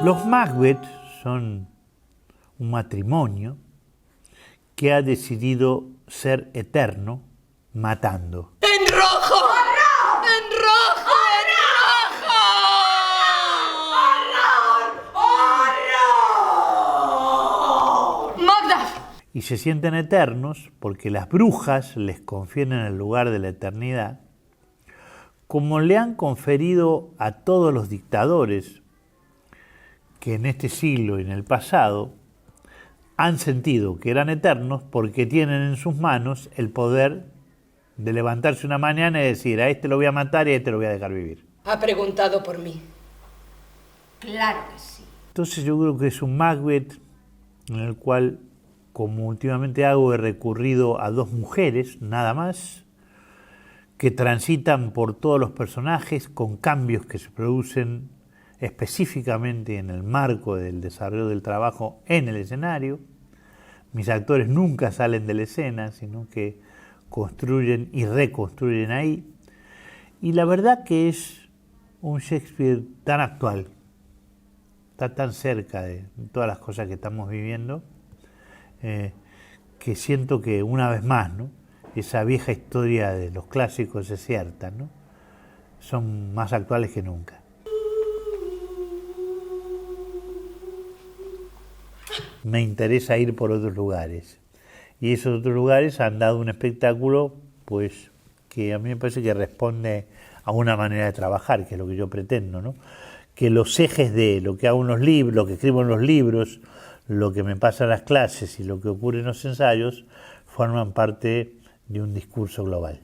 Los Macbeth son un matrimonio que ha decidido ser eterno matando. ¡En rojo! ¡Horror! ¡En rojo! ¡Horror! ¡Horror! ¡Macduff! Y se sienten eternos porque las brujas les confieren el lugar de la eternidad, como le han conferido a todos los dictadores que en este siglo y en el pasado han sentido que eran eternos porque tienen en sus manos el poder de levantarse una mañana y decir: a este lo voy a matar y a este lo voy a dejar vivir. Ha preguntado por mí. Claro que sí. Entonces yo creo que es un Macbeth en el cual, como últimamente hago, he recurrido a dos mujeres, nada más, que transitan por todos los personajes con cambios que se producen específicamente en el marco del desarrollo del trabajo en el escenario. Mis actores nunca salen de la escena, sino que construyen y reconstruyen ahí. Y la verdad que es un Shakespeare tan actual, está tan cerca de todas las cosas que estamos viviendo, que siento que una vez más, ¿no?, esa vieja historia de los clásicos es cierta, ¿no? Son más actuales que nunca. Me interesa ir por otros lugares. Y esos otros lugares han dado un espectáculo, pues, que a mí me parece que responde a una manera de trabajar, que es lo que yo pretendo, ¿no? Que los ejes de lo que hago en los libros, lo que escribo en los libros, lo que me pasa en las clases y lo que ocurre en los ensayos, forman parte de un discurso global.